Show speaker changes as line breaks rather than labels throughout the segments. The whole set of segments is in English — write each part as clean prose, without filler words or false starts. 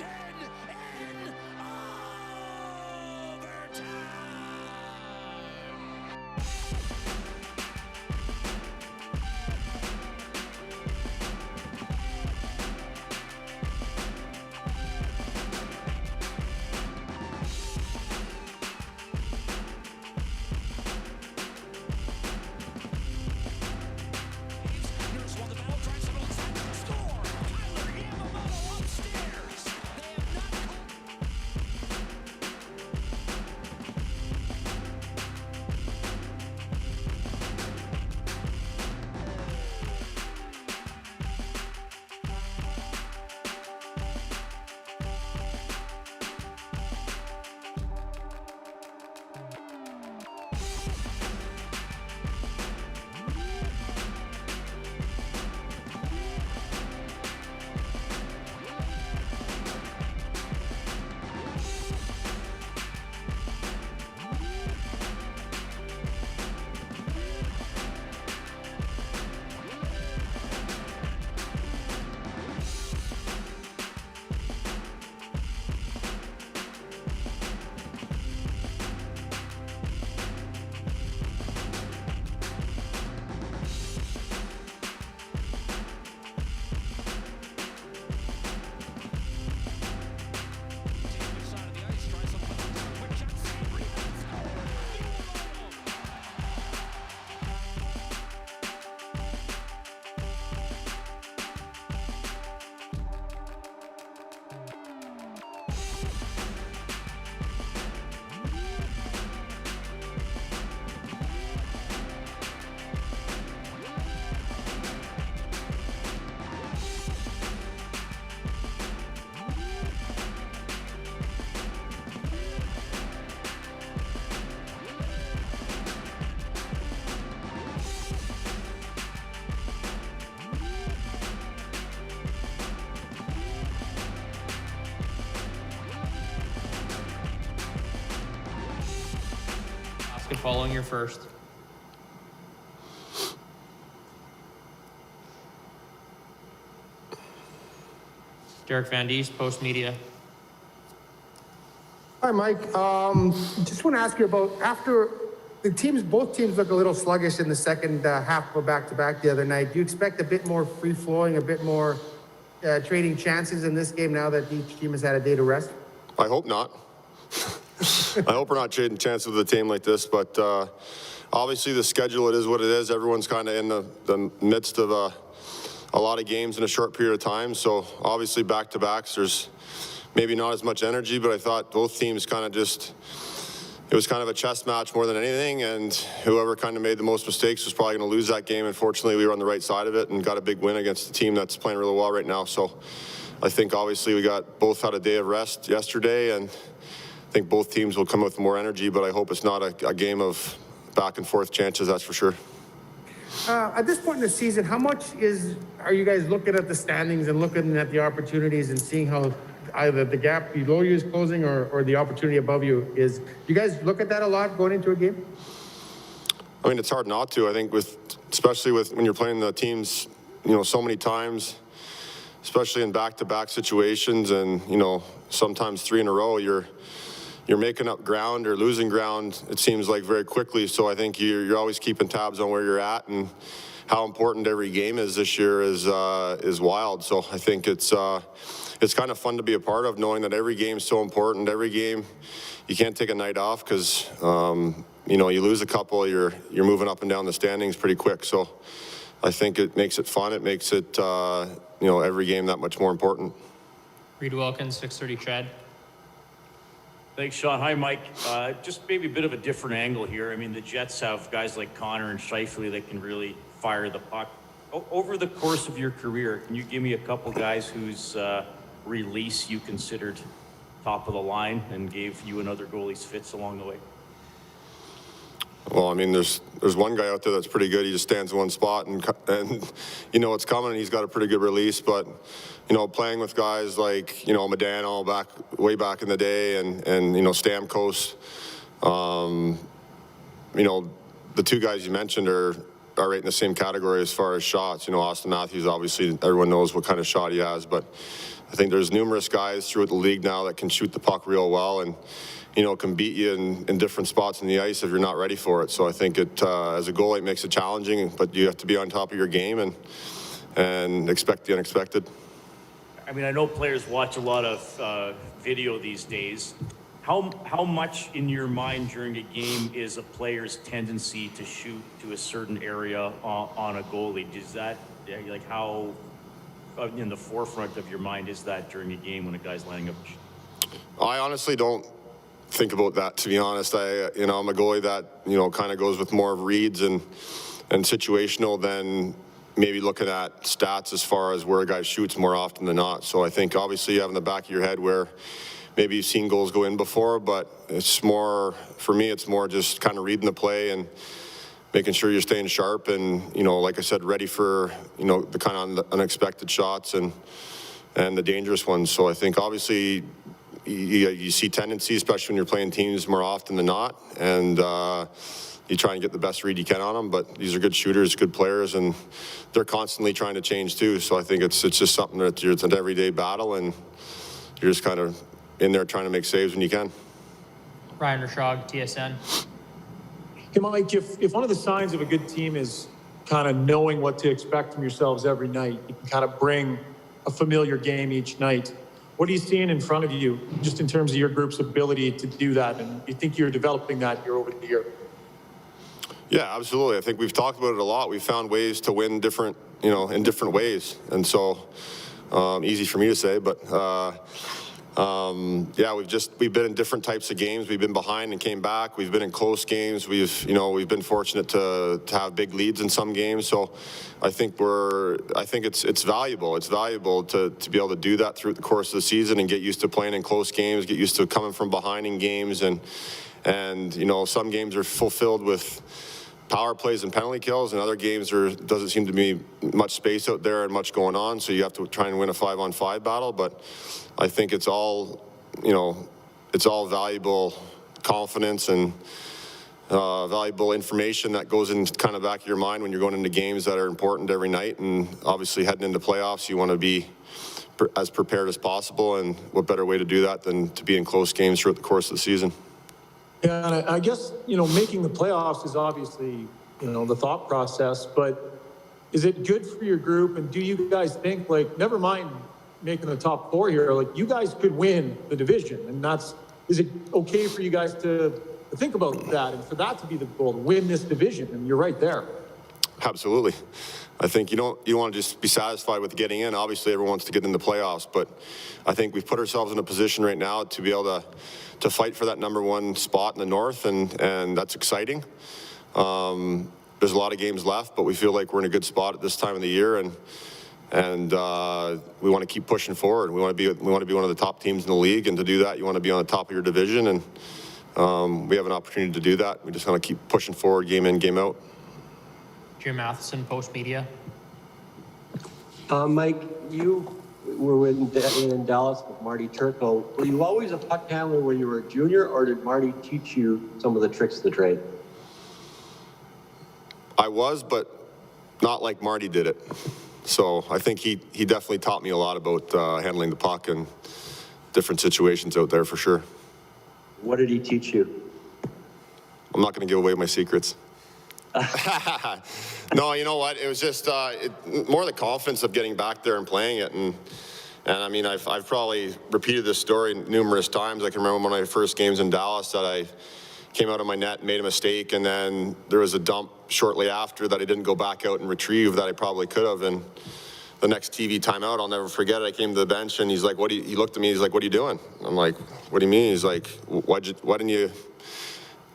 Edmonton in overtime. Nurse won the battle, drives it onside, score! Tyler Yamamoto upstairs. They have not
Following your first. Derek Van Diest, Post Media.
Hi, Mike. Just want to ask you about after both teams look a little sluggish in the second half of a back-to-back the other night. Do you expect a bit more free-flowing, a bit more trading chances in this game now that each team has had a day to rest?
I hope not. I hope we're not trading chances with a team like this, but obviously the schedule, it is what it is. Everyone's kind of in the midst of a lot of games in a short period of time, so obviously back-to-backs, there's maybe not as much energy, but I thought both teams kind of just, it was kind of a chess match more than anything, and whoever kind of made the most mistakes was probably going to lose that game. Unfortunately, we were on the right side of it and got a big win against a team that's playing really well right now, so I think obviously we both had a day of rest yesterday, and I think both teams will come with more energy, but I hope it's not a game of back and forth chances, that's for sure.
At this point in the season, how much are you guys looking at the standings and looking at the opportunities and seeing how either the gap below you is closing or the opportunity above you is? Do you guys look at that a lot going into a game?
I mean, it's hard not to. I think especially when you're playing the teams, so many times, especially in back-to-back situations, and sometimes 3 in a row, you're making up ground or losing ground, it seems like, very quickly. So I think you're always keeping tabs on where you're at, and how important every game is this year is wild. So I think it's kind of fun to be a part of, knowing that every game is so important. Every game, you can't take a night off, because you lose a couple, you're moving up and down the standings pretty quick. So I think it makes it fun. It makes it every game that much more important.
Reed Wilkins, 630 Chad.
Thanks, Sean. Hi, Mike. Just maybe a bit of a different angle here. I mean, the Jets have guys like Connor and Scheifele that can really fire the puck. Over the course of your career, can you give me a couple guys whose release you considered top of the line and gave you and other goalies fits along the way?
Well, I mean, there's one guy out there that's pretty good. He just stands in one spot, and you know what's coming, and he's got a pretty good release. But playing with guys like Modano way back in the day, and Stamkos, the two guys you mentioned are are right in the same category as far as shots. You know, Austin Matthews, obviously, everyone knows what kind of shot he has, but I think there's numerous guys throughout the league now that can shoot the puck real well and, you know, can beat you in different spots in the ice if you're not ready for it. So I think it, as a goalie, it makes it challenging, but you have to be on top of your game and expect the unexpected.
I mean, I know players watch a lot of video these days. How much in your mind during a game is a player's tendency to shoot to a certain area on a goalie? Does that, like, how in the forefront of your mind is that during a game when a guy's lining up?
I honestly don't think about that, to be honest. I'm a goalie that, you know, kind of goes with more of reads and situational than maybe looking at stats as far as where a guy shoots more often than not. So I think obviously you have in the back of your head where maybe you've seen goals go in before, but it's more, for me, it's more just kind of reading the play and making sure you're staying sharp and, you know, like I said, ready for, you know, the kind of unexpected shots and the dangerous ones. So I think obviously you see tendencies, especially when you're playing teams more often than not, and you try and get the best read you can on them. But these are good shooters, good players, and they're constantly trying to change too. So I think it's just something that it's an everyday battle, and you're just kind of in there trying to make saves when you can.
Ryan Rashog, TSN.
Hey, Mike, if one of the signs of a good team is kind of knowing what to expect from yourselves every night, you can kind of bring a familiar game each night. What are you seeing in front of you, just in terms of your group's ability to do that? And you think you're developing that year over the year?
Yeah, absolutely. I think we've talked about it a lot. We've found ways to win different, you know, in different ways. And so, easy for me to say, but yeah, we've been in different types of games. We've been behind and came back. We've been in close games. We've been fortunate to have big leads in some games. So I think it's valuable. It's valuable to be able to do that through the course of the season and get used to playing in close games, get used to coming from behind in games, and you know, some games are fulfilled with power plays and penalty kills, and other games doesn't seem to be much space out there and much going on, so you have to try and win a 5-on-5 battle. But I think it's all valuable confidence and valuable information that goes in kind of back of your mind when you're going into games that are important every night. And obviously heading into playoffs, you want to be as prepared as possible, and what better way to do that than to be in close games throughout the course of the season.
Yeah, and I guess, you know, making the playoffs is obviously, you know, the thought process, but is it good for your group? And do you guys think, like, never mind making the top four here, like, you guys could win the division? And is it okay for you guys to think about that and for that to be the goal, to win this division? And you're right there. Absolutely.
I think you want to just be satisfied with getting in. Obviously, everyone wants to get in the playoffs, but I think we've put ourselves in a position right now to be able to fight for that number one spot in the North, and that's exciting. There's a lot of games left, but we feel like we're in a good spot at this time of the year, and we want to keep pushing forward. We want to be one of the top teams in the league, and to do that, you want to be on the top of your division, and we have an opportunity to do that. We just want to keep pushing forward, game in, game out.
Jim Matheson, Post Media.
Mike, you were in Dallas with Marty Turco. Were you always a puck handler when you were a junior, or did Marty teach you some of the tricks of the trade?
I was, but not like Marty did it. So I think he definitely taught me a lot about handling the puck and different situations out there for sure.
What did he teach you?
I'm not going to give away my secrets. No, you know what? It was just more the confidence of getting back there and playing it. And I mean, I've probably repeated this story numerous times. I can remember one of my first games in Dallas that I came out of my net and made a mistake, and then there was a dump shortly after that I didn't go back out and retrieve that I probably could have. And the next TV timeout, I'll never forget it. I came to the bench and he's like, he looked at me, he's like, "What are you doing?" I'm like, "What do you mean?" He's like, why didn't you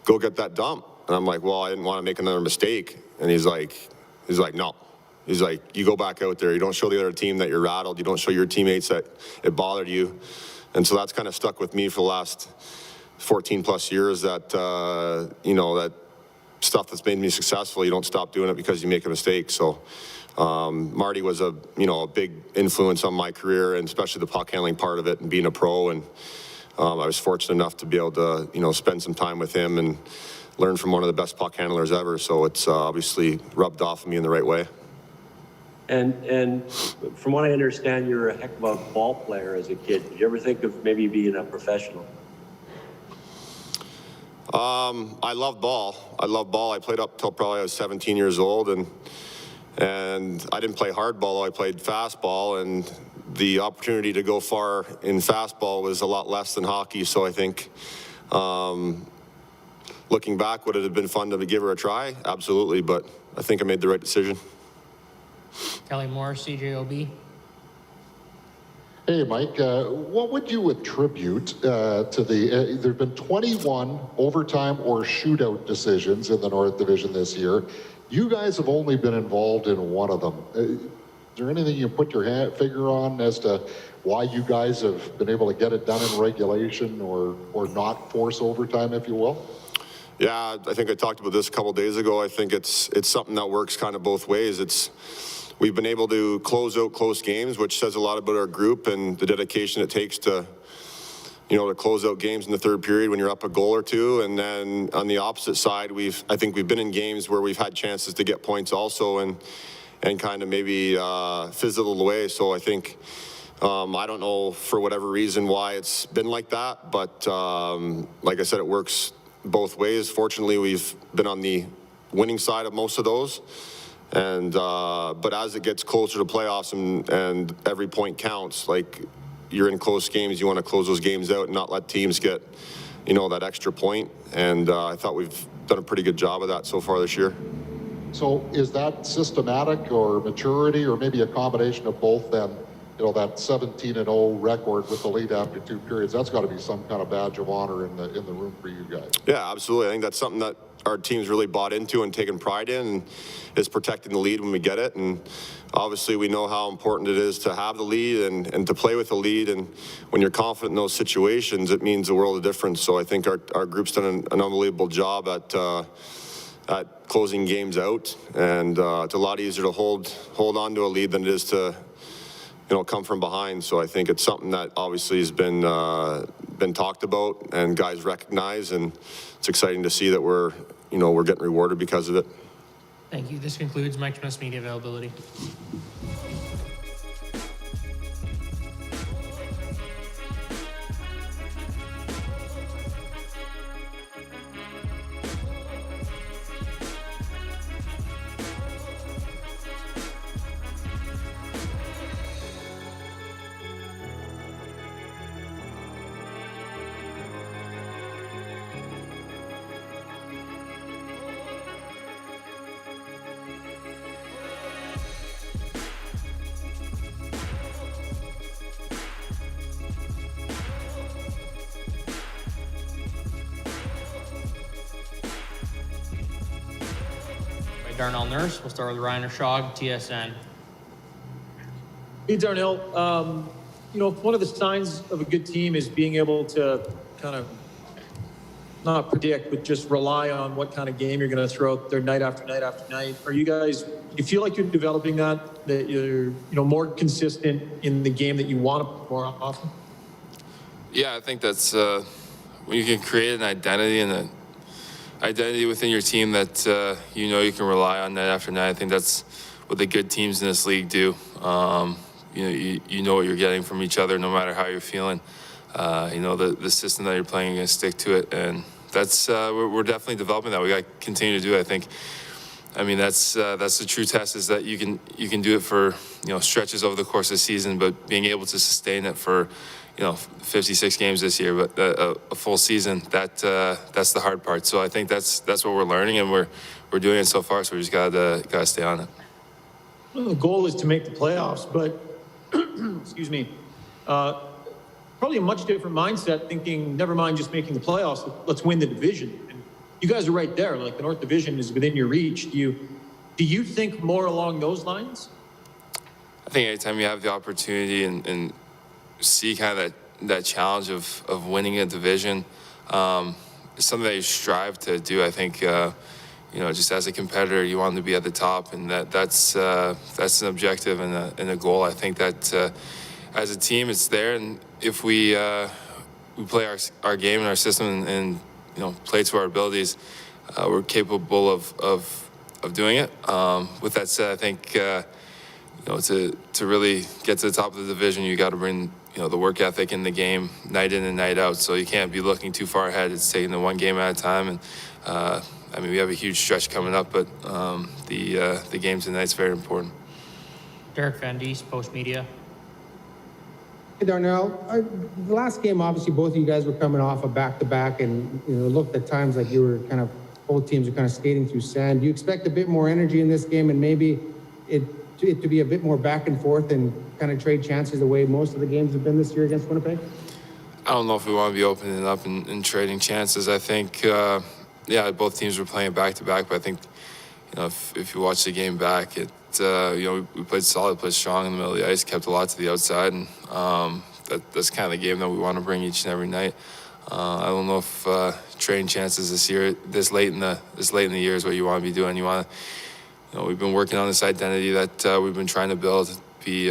go get that dump? And I'm like, "Well, I didn't want to make another mistake." And he's like, "No." He's like, "You go back out there. You don't show the other team that you're rattled. You don't show your teammates that it bothered you." And so that's kind of stuck with me for the last 14 plus years, that, that stuff that's made me successful, you don't stop doing it because you make a mistake. So Marty was a big influence on my career, and especially the puck handling part of it and being a pro. And I was fortunate enough to be able to, spend some time with him, and learned from one of the best puck handlers ever. So it's obviously rubbed off on me in the right way.
And from what I understand, you're a heck of a ball player as a kid. Did you ever think of maybe being a professional?
I love ball. I played up till probably I was 17 years old, and I didn't play hardball. I played fastball, and the opportunity to go far in fastball was a lot less than hockey. So I think, looking back, would it have been fun to give her a try? Absolutely, but I think I made the right decision.
Kelly Moore, CJOB.
Hey, Mike, what would you attribute to the, there have been 21 overtime or shootout decisions in the North Division this year. You guys have only been involved in one of them. Is there anything you can put your finger on as to why you guys have been able to get it done in regulation or not force overtime, if you will?
Yeah, I think I talked about this a couple days ago. I think it's something that works kind of both ways. We've been able to close out close games, which says a lot about our group and the dedication it takes to, to close out games in the third period when you're up a goal or two. And then on the opposite side, I think we've been in games where we've had chances to get points also and kind of maybe fizzled away. So I think, I don't know for whatever reason why it's been like that, but like I said, it works both ways. Fortunately, we've been on the winning side of most of those. And but as it gets closer to playoffs and every point counts, like you're in close games, you want to close those games out and not let teams get, that extra point. And I thought we've done a pretty good job of that so far this year.
So is that systematic or maturity or maybe a combination of both then? That 17-0 record with the lead after two periods, that's got to be some kind of badge of honor in the room for you guys.
Yeah, absolutely. I think that's something that our team's really bought into and taken pride in, and is protecting the lead when we get it. And obviously we know how important it is to have the lead and to play with the lead. And when you're confident in those situations, it means a world of difference. So I think our group's done an unbelievable job at closing games out. And it's a lot easier to hold on to a lead than it is to come from behind. So I think it's something that obviously has been talked about and guys recognize, and it's exciting to see that we're getting rewarded because of it.
Thank you. This concludes Mike Smith's media availability. Darnell Nurse. We'll start with Ryan Ershog, TSN.
Hey, Darnell. One of the signs of a good team is being able to kind of not predict, but just rely on what kind of game you're going to throw out there night after night after night. Are you guys, you feel like you're developing that you're, more consistent in the game that you want to more often?
Yeah, I think that's when you can create an identity and an identity within your team that you can rely on night after night. I think that's what the good teams in this league do. You know what you're getting from each other no matter how you're feeling. The system that you're playing, you're going to stick to it, and that's we're definitely developing that. We got to continue to do it. I think. I mean, that's the true test, is that you can do it for stretches over the course of the season, but being able to sustain it for 56 games this year, but a full season, that's the hard part. So I think that's what we're learning, and we're doing it so far. So we just gotta stay on it.
Well, the goal is to make the playoffs, but excuse me, probably a much different mindset, thinking never mind just making the playoffs, let's win the division. And you guys are right there. Like, the North Division is within your reach. Do you think more along those lines?
I think anytime you have the opportunity and see kind of that challenge of winning a division, it's something that you strive to do. I think just as a competitor, you want to be at the top, and that's an objective and a goal. I think that as a team, it's there, and if we play our game and our system and play to our abilities, we're capable of doing it. With that said, I think to really get to the top of the division, you got to bring the work ethic in the game night in and night out. So you can't be looking too far ahead. It's taking it one game at a time. And we have a huge stretch coming up, but the game tonight's very important.
Derek Van Diest, Post Media.
Hey, Darnell, the last game, obviously, both of you guys were coming off a back-to-back, and it looked at times like you were kind of, both teams are kind of skating through sand. Do you expect a bit more energy in this game, and maybe it to be a bit more back and forth and kind of trade chances the way most of the games have been this year against Winnipeg?
I don't know if we want to be opening up and trading chances. I think, both teams were playing back-to-back, but I think, if you watch the game back, we played solid, played strong in the middle of the ice, kept a lot to the outside, and that's kind of the game that we want to bring each and every night. I don't know if trading chances this late in the year is what you want to be doing. You want to, we've been working on this identity that we've been trying to build, be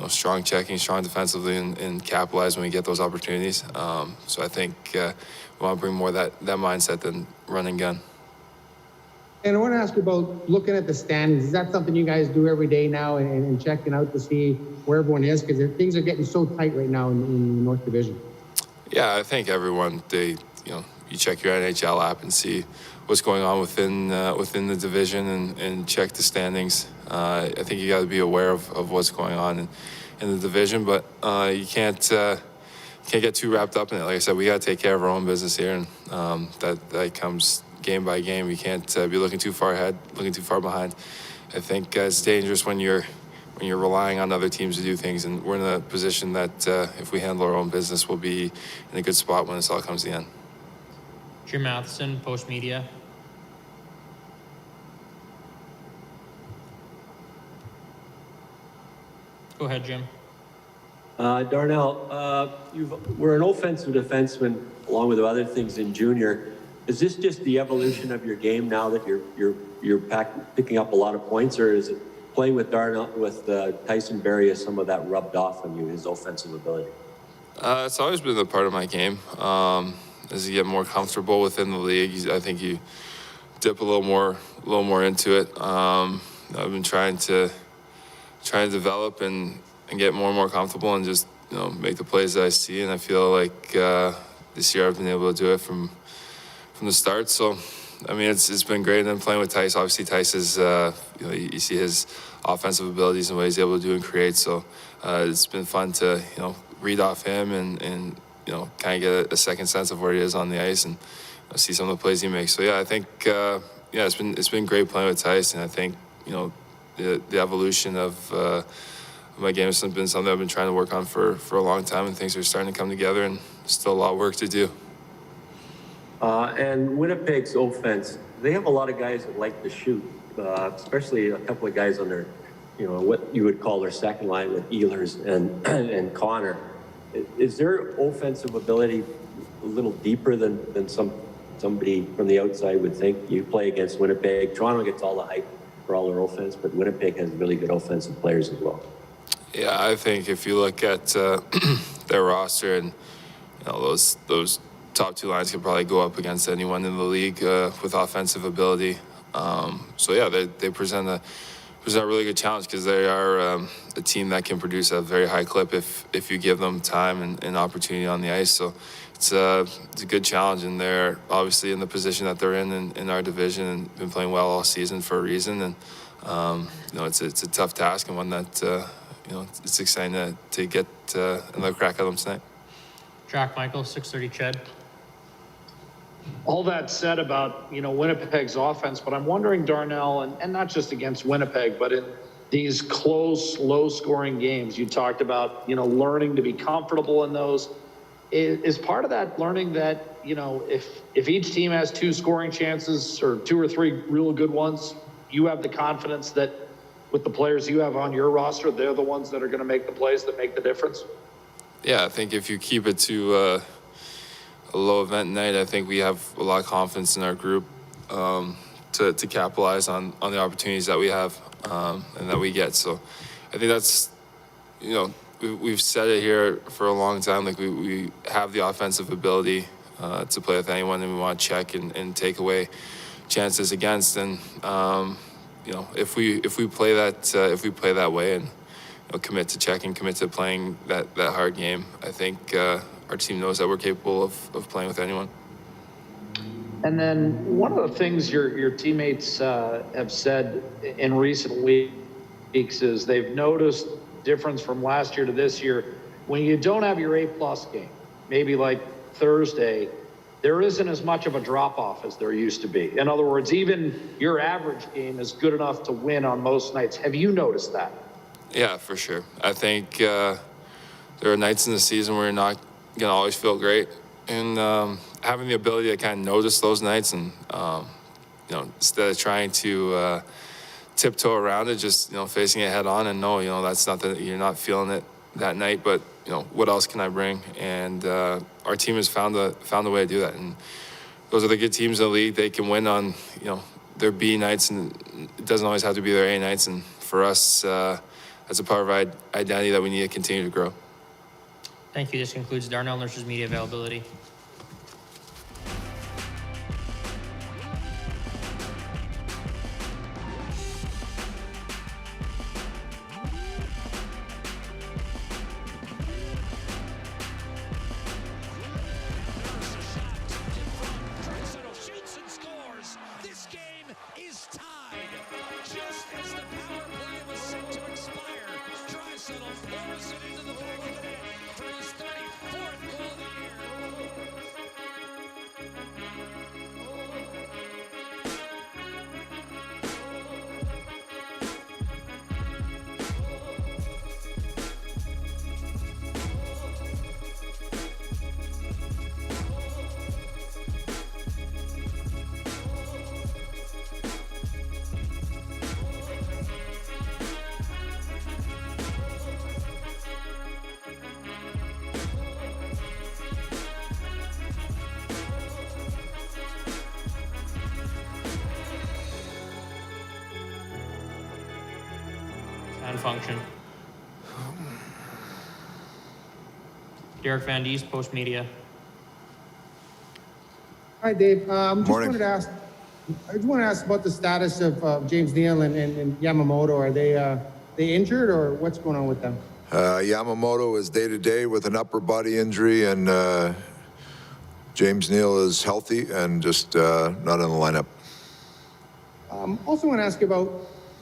strong checking, strong defensively, and capitalize when we get those opportunities. So I think we want to bring more of that mindset than run and gun.
And I want to ask you about looking at the standings. Is that something you guys do every day now and checking out to see where everyone is? Because things are getting so tight right now in the North Division.
Yeah, I think everyone, you check your NHL app and see what's going on within the division and check the standings. I think you got to be aware of what's going on in the division, but you can't get too wrapped up in it. Like I said, we got to take care of our own business here, and that comes game by game. We can't be looking too far ahead, looking too far behind. I think it's dangerous when you're relying on other teams to do things, and we're in a position that if we handle our own business, we'll be in a good spot when this all comes to the end.
Jim Matheson, Post Media. Go ahead, Jim.
Darnell, we're an offensive defenseman along with other things in junior. Is this just the evolution of your game now that you're picking up a lot of points, or is it playing with Darnell with Tyson Barrie, has some of that rubbed off on you, his offensive ability?
It's always been a part of my game. As you get more comfortable within the league, I think you dip a little more into it. I've been trying to develop and get more and more comfortable and just make the plays that I see, and I feel like this year I've been able to do it from the start. So, it's been great. And then playing with Tice, obviously Tice is, you see his offensive abilities and what he's able to do and create. So it's been fun to, read off him and kind of get a second sense of where he is on the ice and see some of the plays he makes. So yeah, I think, it's been great playing with Tice. And I think, the evolution of my game has been something I've been trying to work on for a long time, and things are starting to come together, and still a lot of work to do.
And Winnipeg's offense, they have a lot of guys that like to shoot, especially a couple of guys on their, what you would call their second line with Ehlers and Connor. Is their offensive ability a little deeper than somebody from the outside would think? You play against Winnipeg. Toronto gets all the hype for all their offense, but Winnipeg has really good offensive players as well.
Yeah, I think if you look at their roster and those top two lines could probably go up against anyone in the league with offensive ability. So yeah, they present a really good challenge because they are a team that can produce at a very high clip if you give them time and opportunity on the ice. So it's a good challenge, and they're obviously in the position that they're in our division and been playing well all season for a reason. And it's a tough task and one that it's exciting to get another crack at them tonight.
Jack Michael, 630 Ched.
All that said about, Winnipeg's offense, but I'm wondering, Darnell, and not just against Winnipeg, but in these close, low-scoring games, you talked about, learning to be comfortable in those. Is part of that learning that, if each team has two scoring chances or two or three real good ones, you have the confidence that with the players you have on your roster, they're the ones that are going to make the plays that make the difference?
Yeah, I think if you keep it to a low event night, I think we have a lot of confidence in our group to capitalize on the opportunities that we have and that we get. So I think that's, we've said it here for a long time, like we have the offensive ability to play with anyone, and we want to check and take away chances against. And you know, if we play that way and commit to checking, commit to playing that hard game, I think our team knows that we're capable of playing with anyone.
And then one of the things your teammates have said in recent weeks is they've noticed difference from last year to this year. When you don't have your A+ game, maybe like Thursday, there isn't as much of a drop-off as there used to be. In other words, even your average game is good enough to win on most nights. Have you noticed that?
Yeah, for sure. I think there are nights in the season where you're not going to always feel great. And having the ability to kind of notice those nights and, you know, instead of trying to tiptoe around it, just, you know, facing it head on and know, you know, that's not that you're not feeling it that night, but, you know, what else can I bring? And our team has found a way to do that. And those are the good teams in the league. They can win on, you know, their B nights, and it doesn't always have to be their A nights. And for us, that's a part of our identity that we need to continue to grow.
Thank you. This concludes Darnell Nurse's media availability.
Shoots and scores. This game is tied. Just as the power play was set to expire, Draisaitl floors it into the back of the net for his 34th goal of the year.
And function. Derek Van Dies, Post Media.
Hi, Dave.
Morning.
I just want to ask about the status of James Neal and Yamamoto. Are they injured, or what's going on with them?
Yamamoto is day-to-day with an upper body injury, and James Neal is healthy and just not in the lineup.
Also want to ask you about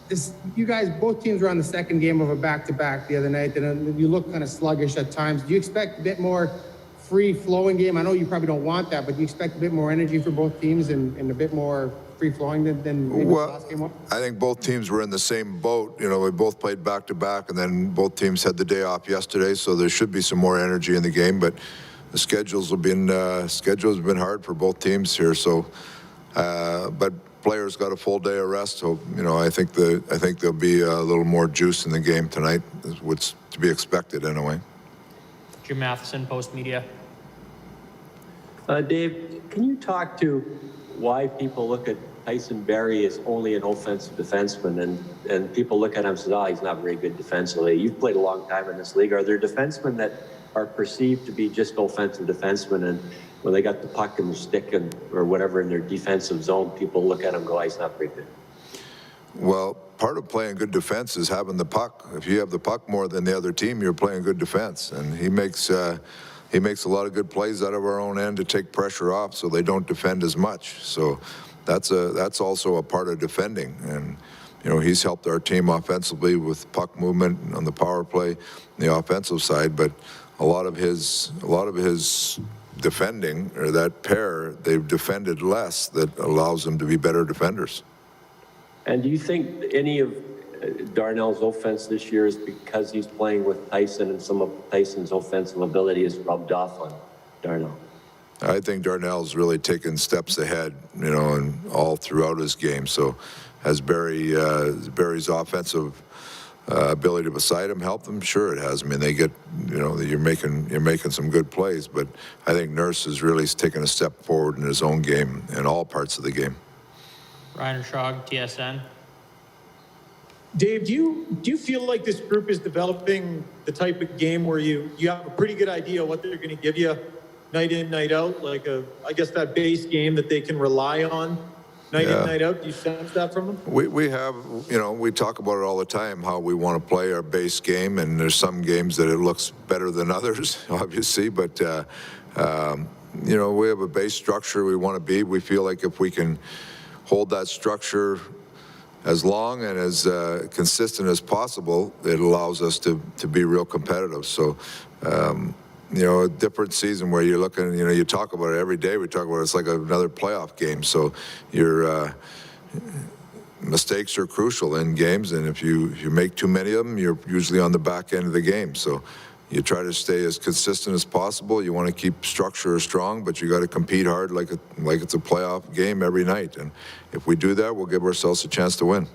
this. You guys, both teams were on the second game of a back-to-back the other night, and you look kind of sluggish at times. Do you expect a bit more free-flowing game? I know you probably don't want that, but do you expect a bit more energy for both teams and a bit more free-flowing than maybe the last game was?
I think both teams were in the same boat. You know, we both played back-to-back, and then both teams had the day off yesterday, so there should be some more energy in the game, but the schedules have been hard for both teams here, so but players got a full day of rest, so you know I think there'll be a little more juice in the game tonight, is what's to be expected anyway.
Jim Matheson, Post Media.
Dave, can you talk to why people look at Tyson Barrie as only an offensive defenseman, and people look at him and say, oh, he's not very good defensively. You've played a long time in this league. Are there defensemen that are perceived to be just offensive defensemen, and when they got the puck and the stick or whatever in their defensive zone, people look at him and go, oh, he's not very good?
Well, part of playing good defense is having the puck. If you have the puck more than the other team, you're playing good defense, and he makes a lot of good plays out of our own end to take pressure off, so they don't defend as much. So that's also a part of defending, and you know he's helped our team offensively with puck movement on the power play, the offensive side. But a lot of his defending, or that pair, they've defended less, that allows them to be better defenders.
And do you think any of Darnell's offense this year is because he's playing with Tyson, and some of Tyson's offensive ability is rubbed off on Darnell?
I think Darnell's really taken steps ahead, you know, and all throughout his game. So has Barry's offensive ability beside him helped them? Sure it has. I mean, they get, you know, you're making some good plays, but I think Nurse has really taken a step forward in his own game in all parts of the game.
Ryan Shog, TSN.
Dave, do you feel like this group is developing the type of game where you have a pretty good idea what they're going to give you night in, night out, like I guess that base game that they can rely on? Night in, night out, do you sense that from them?
We have, you know, we talk about it all the time, how we want to play our base game, and there's some games that it looks better than others, obviously, but, you know, we have a base structure we want to be. We feel like if we can hold that structure as long and as consistent as possible, it allows us to be real competitive. So, you know, a different season where you're looking, you know, you talk about it every day. We talk about it, it's like another playoff game. So your mistakes are crucial in games, and if you make too many of them, you're usually on the back end of the game. So you try to stay as consistent as possible. You want to keep structure strong, but you got to compete hard like it's a playoff game every night. And if we do that, we'll give ourselves a chance to win.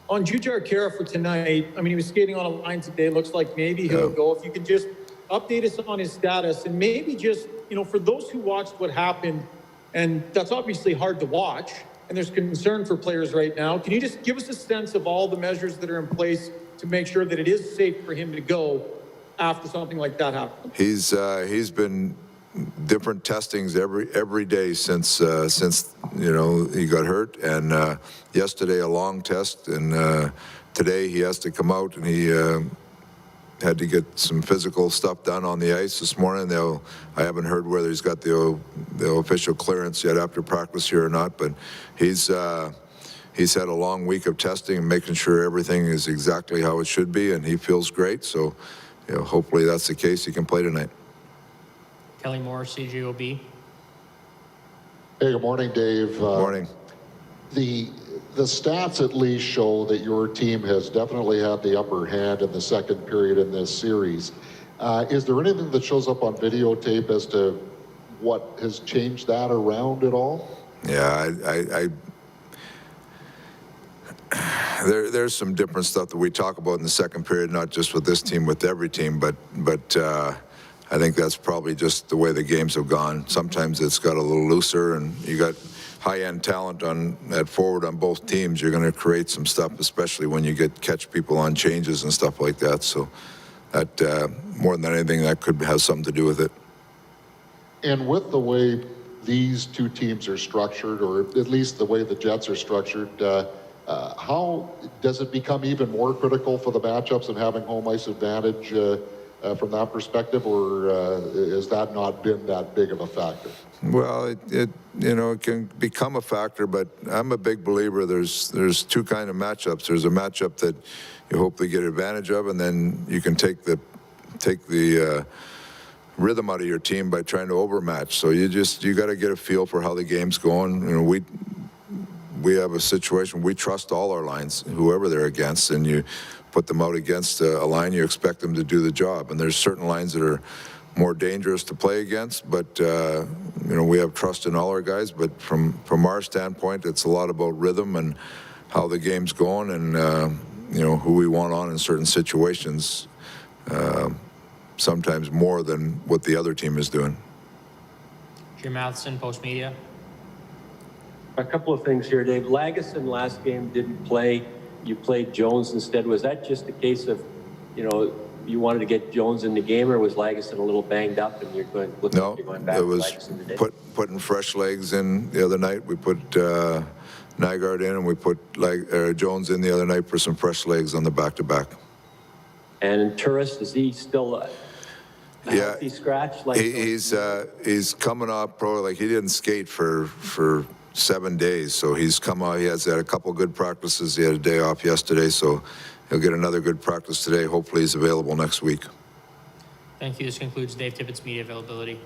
On Jujhar Khaira for tonight, I mean, he was skating on a line today. Looks like maybe he'll go. If you could just update us on his status, and maybe just, you know, for those who watched what happened, and that's obviously hard to watch, and there's concern for players right now. Can you just give us a sense of all the measures that are in place to make sure that it is safe for him to go after something like that happens?
He's been different testings every day since you know, he got hurt, and yesterday a long test, and today he has to come out, and he had to get some physical stuff done on the ice this morning. I haven't heard whether he's got the official clearance yet after practice here or not, but he's had a long week of testing and making sure everything is exactly how it should be, and he feels great. So, you know, hopefully that's the case. He can play tonight.
Kelly Moore, CJOB.
Hey, good morning, Dave.
Morning.
The stats at least show that your team has definitely had the upper hand in the second period in this series. Is there anything that shows up on videotape as to what has changed that around at all?
Yeah, there's some different stuff that we talk about in the second period, not just with this team, with every team, but I think that's probably just the way the games have gone. Sometimes it's got a little looser, and you got high-end talent at forward on both teams. You're going to create some stuff, especially when you catch people on changes and stuff like that. So that more than anything, that could have something to do with it.
And with the way these two teams are structured, or at least the way the Jets are structured, how does it become even more critical for the matchups and having home ice advantage from that perspective, or has that not been that big of a factor?
Well, it you know, it can become a factor, but I'm a big believer there's two kind of matchups. There's a matchup that you hopefully get advantage of, and then you can take the rhythm out of your team by trying to overmatch. So you got to get a feel for how the game's going. You know, we have a situation, we trust all our lines, whoever they're against, and you put them out against a line, you expect them to do the job. And there's certain lines that are more dangerous to play against, but you know, we have trust in all our guys. But from our standpoint, it's a lot about rhythm and how the game's going, and you know, who we want on in certain situations, sometimes more than what the other team is doing.
Jim Matheson, Post Media.
A couple of things here, Dave. Lagesson last game didn't play. You played Jones instead. Was that just a case of, you know, you wanted to get Jones in the game, or was Lagesson a little banged up and you're going back
No,
to
it was
Lagesson today?
putting fresh legs in the other night. We put Nygaard in, and we put Jones in the other night for some fresh legs on the back-to-back.
And Turris, is he still a healthy scratch? Like
he's coming off pro. Like, he didn't skate for 7 days, so he's come out. He has had a couple good practices. He had a day off yesterday, so he'll get another good practice today. Hopefully he's available next week.
Thank you. This concludes Dave Tippett's media availability.